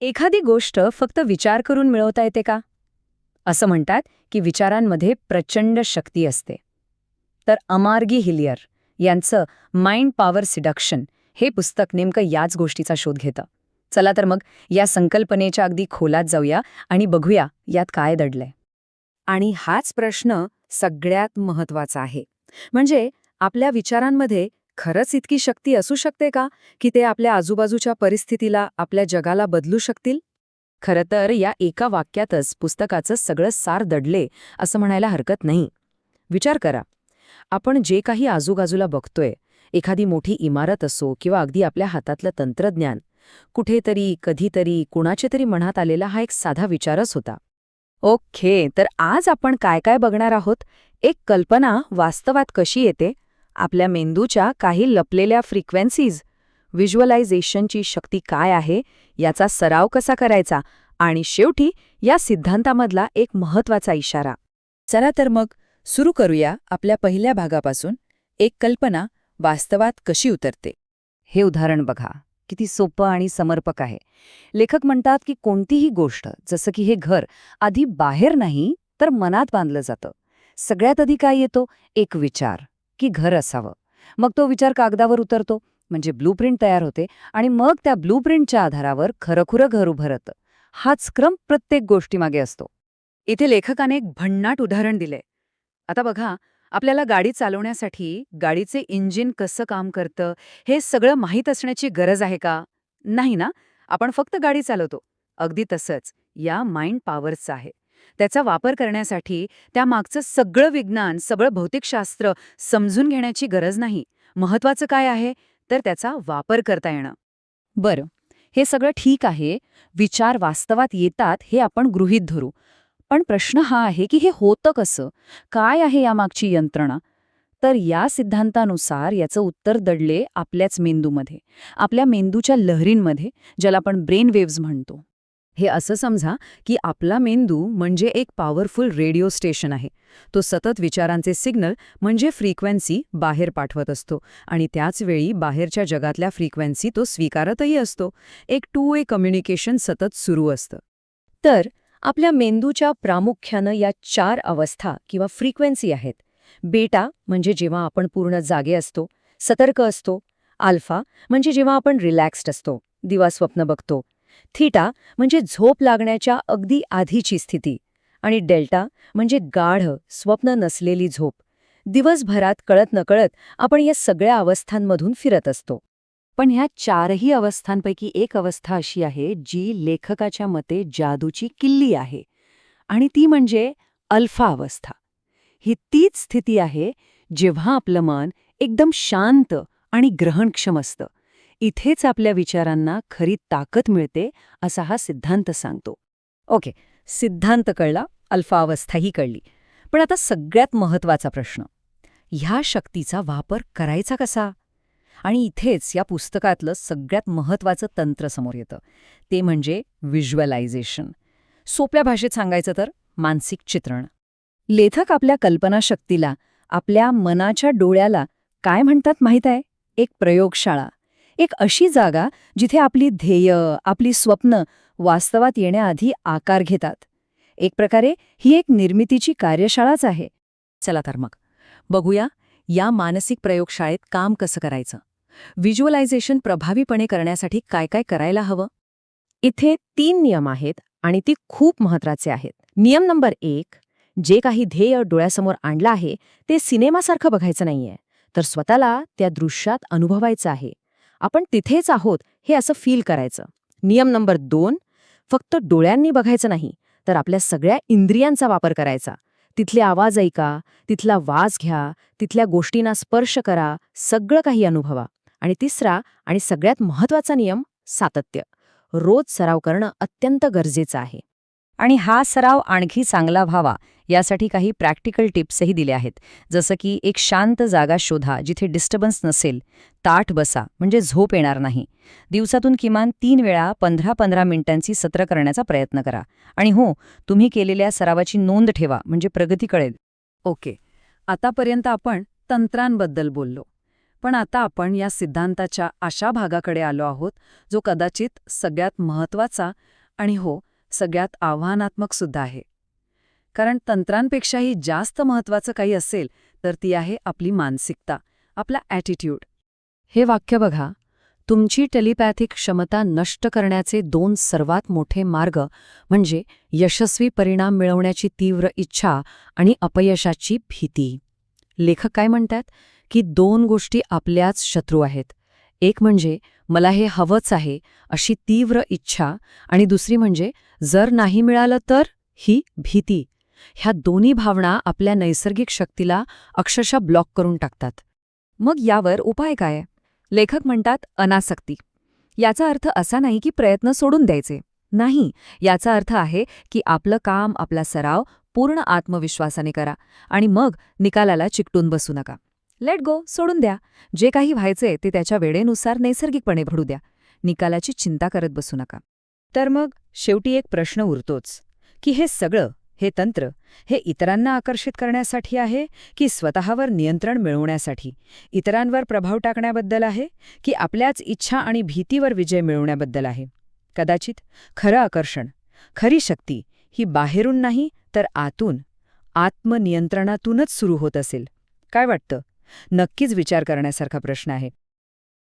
एखादी गोष्ट फक्त विचार करून मिळवता येते का? असं म्हणतात की विचारांमध्ये प्रचंड शक्ती असते. तर अमार्गी हिलियर यांचं माइंड पॉवर सिडक्शन हे पुस्तक नेमकं याच गोष्टीचा शोध घेतं. चला तर मग या संकल्पनेच्या अगदी खोलात जाऊया आणि बघूया यात काय दडलंय. आणि हाच प्रश्न सगळ्यात महत्वाचा आहे. म्हणजे आपल्या विचारांमध्ये खरंच इतकी शक्ती असू शकते का, की ते आपल्या आजूबाजूच्या परिस्थितीला, आपल्या जगाला बदलू शकतील? खरं तर या एका वाक्यातच पुस्तकाचं सगळं सार दडले असं म्हणायला हरकत नाही. विचार करा, आपण जे काही आजूबाजूला बघतोय, एखादी मोठी इमारत असो किंवा अगदी आपल्या हातातलं तंत्रज्ञान, कुठेतरी, कधीतरी, कुणाच्या तरी मनात आलेला हा एक साधा विचारच होता. ओके, तर आज आपण काय काय बघणार आहोत? एक कल्पना वास्तवात कशी येते, आपल्या मेंदूच्या काही लपलेल्या फ्रिक्वेन्सीज, व्हिज्युअलायझेशनची शक्ती काय आहे, याचा सराव कसा करायचा, आणि शेवटी या सिद्धांतामधला एक महत्वाचा इशारा. चला तर मग सुरू करूया आपल्या पहिल्या भागापासून. एक कल्पना वास्तवात कशी उतरते. हे उदाहरण बघा, किती सोपं आणि समर्पक आहे. लेखक म्हणतात की कोणतीही गोष्ट, जसं की हे घर, आधी बाहेर नाही तर मनात बांधलं जातं. सगळ्यात आधी काय येतो? एक विचार की घर असावं. मग तो विचार कागदावर उतरतो, म्हणजे ब्लूप्रिंट तयार होते, आणि मग त्या ब्लूप्रिंटच्या आधारावर खरंखुरं घर उभं राहतं. हाच क्रम प्रत्येक गोष्टीमागे असतो. इथे लेखकाने एक भन्नाट उदाहरण दिलंय. आता बघा, आपल्याला गाडी चालवण्यासाठी गाडीचे इंजिन कसं काम करतं हे सगळं माहीत असण्याची गरज आहे का? नाही ना. आपण फक्त गाडी चालवतो. अगदी तसंच या माइंड पॉवरचं आहे. त्याचा वापर करण्यासाठी त्यामागचं सगळं विज्ञान, सगळं भौतिकशास्त्र समजून घेण्याची गरज नाही. महत्वाचं काय आहे तर त्याचा वापर करता येणं. बरं, हे सगळं ठीक आहे. विचार वास्तवात येतात हे आपण गृहीत धरू. पण प्रश्न हा आहे की हे होतं कसं? काय आहे यामागची यंत्रणा? तर या सिद्धांतानुसार याचं उत्तर दडले आपल्याच मेंदूमध्ये, आपल्या मेंदूच्या लहरींमध्ये, ज्याला आपण ब्रेन वेव्हज म्हणतो. हे असं समजा की आपला मेंदू म्हणजे एक पॉवरफुल रेडिओ स्टेशन आहे. तो सतत विचारांचे सिग्नल म्हणजे फ्रिक्वेन्सी बाहेर पाठवत असतो, आणि त्याच वेळी बाहेरच्या जगातल्या फ्रिक्वेन्सी तो स्वीकारतही असतो. एक टू वे कम्युनिकेशन सतत सुरू असतं. तर आपल्या मेंदूच्या प्रामुख्यानं या 4 अवस्था किंवा फ्रिक्वेन्सी आहेत. बेटा म्हणजे जेव्हा आपण पूर्ण जागे असतो, सतर्क असतो. अल्फा म्हणजे जेव्हा आपण रिलॅक्स्ड असतो, दिवास्वप्न बघतो. थीटा म्हणजे झोप लागण्याच्या अगदी आधीची स्थिती. आणि डेल्टा म्हणजे गाढ, स्वप्न नसलेली झोप. दिवसभरात कळत नकळत आपण या सगळ्या अवस्थांमधून फिरत असतो. पण ह्या 4ही अवस्थांपैकी एक अवस्था अशी आहे जी लेखकाच्या मते जादूची किल्ली आहे, आणि ती म्हणजे अल्फा अवस्था. ही तीच स्थिती आहे जेव्हा आपलं मन एकदम शांत आणि ग्रहणक्षम असतं. इथेच आपल्या विचारांना खरी ताकद मिळते, असा हा सिद्धांत सांगतो. ओके, सिद्धांत कळला, अल्फा अवस्थाही कळली. पण आता सगळ्यात महत्वाचा प्रश्न, ह्या शक्तीचा वापर करायचा कसा? आणि इथेच या पुस्तकातलं सगळ्यात महत्वाचं तंत्र समोर येतं. ते म्हणजे व्हिज्युअलायझेशन. सोप्या भाषेत सांगायचं तर मानसिक चित्रण. लेखक आपल्या कल्पनाशक्तीला, आपल्या मनाच्या डोळ्याला काय म्हणतात माहीत आहे? एक प्रयोगशाळा. एक अशी जागा जिथे आपली ध्येय, आपली स्वप्न वास्तवात येण्याआधी आकार घेतात. एक प्रकारे ही एक निर्मितीची कार्यशाळाच आहे. चला तर मग बघूया या मानसिक प्रयोगशाळेत काम कसं करायचं. व्हिज्युअलायझेशन प्रभावीपणे करण्यासाठी काय काय करायला हवं? इथे 3 नियम आहेत आणि ती खूप महत्त्वाचे आहेत. नियम नंबर 1, जे काही ध्येय डोळ्यासमोर आणलं आहे ते सिनेमासारखं बघायचं नाहीये, तर स्वतःला त्या दृश्यात अनुभवायचं आहे. आपण तिथेच आहोत हे असं फील करायचं. नियम नंबर 2, फक्त डोळ्यांनी बघायचं नाही, तर आपल्या सगळ्या इंद्रियांचा वापर करायचा. तिथले आवाज ऐका, तिथला वास घ्या, तिथल्या गोष्टींना स्पर्श करा, सगळं काही अनुभवा. आणि तिसरा आणि सगळ्यात महत्त्वाचा नियम, सातत्य. रोज सराव करणं अत्यंत गरजेचं आहे. आणि हा सराव आणखी चांगला व्हावा यासाठी काही प्रॅक्टिकल टिप्सही दिल्या आहेत. जसं की एक शांत जागा शोधा जिथे डिस्टर्बन्स नसेल. ताठ बसा म्हणजे झोप येणार नाही. दिवसातून किमान 3 वेळा 15-15 मिनिटांची सत्र करण्याचा प्रयत्न करा. आणि हो, तुम्ही केलेल्या सरावाची नोंद ठेवा म्हणजे प्रगती कळेल. ओके, आतापर्यंत आपण तंत्रांबद्दल बोललो. पण आता आपण या सिद्धांताच्या अशा भागाकडे आलो आहोत जो कदाचित सगळ्यात महत्त्वाचा आणि सगळ्यात आव्हानात्मक सुद्धा आहे. कारण तंत्रांपेक्षाही जास्त महत्त्वाचं काही असेल तर ती आहे आपली मानसिकता, आपला ॲटिट्यूड. हे वाक्य बघा, तुमची टेलिपॅथिक क्षमता नष्ट करण्याचे 2 सर्वात मोठे मार्ग म्हणजे यशस्वी परिणाम मिळवण्याची तीव्र इच्छा आणि अपयशाची भीती. लेखक काय म्हणतात की 2 गोष्टी आपल्याच शत्रू आहेत. एक म्हणजे मला हे हवंच आहे अशी तीव्र इच्छा आणि दुसरी म्हणजे जर नाही मिळालं तर ही भीती. ह्या दोन्ही भावना आपल्या नैसर्गिक शक्तीला अक्षरशः ब्लॉक करून टाकतात. मग यावर उपाय काय? लेखक म्हणतात अनासक्ती. याचा अर्थ असा नाही की प्रयत्न सोडून द्यायचे. नाही, याचा अर्थ आहे की आपलं काम, आपला सराव पूर्ण आत्मविश्वासाने करा आणि मग निकालाला चिकटून बसू नका. लेट गो, सोडून द्या. जे काही व्हायचे ते त्याच्या वेळेनुसार नैसर्गिकपणे घडू द्या. निकालाची चिंता करत बसू नका. तर मग शेवटी एक प्रश्न उरतोच की हे सगळं, हे तंत्र, हे इतरांना आकर्षित करण्यासाठी आहे की स्वतःवर नियंत्रण मिळवण्यासाठी, इतरांवर प्रभाव टाकण्याबद्दल आहे की आपल्याच इच्छा आणि भीतीवर विजय मिळवण्याबद्दल आहे? कदाचित खरं आकर्षण, खरी शक्ती ही बाहेरून नाही तर आतून, आत्मनियंत्रणातूनच सुरू होत असेल. काय वाटतं? नक्कीच विचार करण्यासारखा प्रश्न आहे.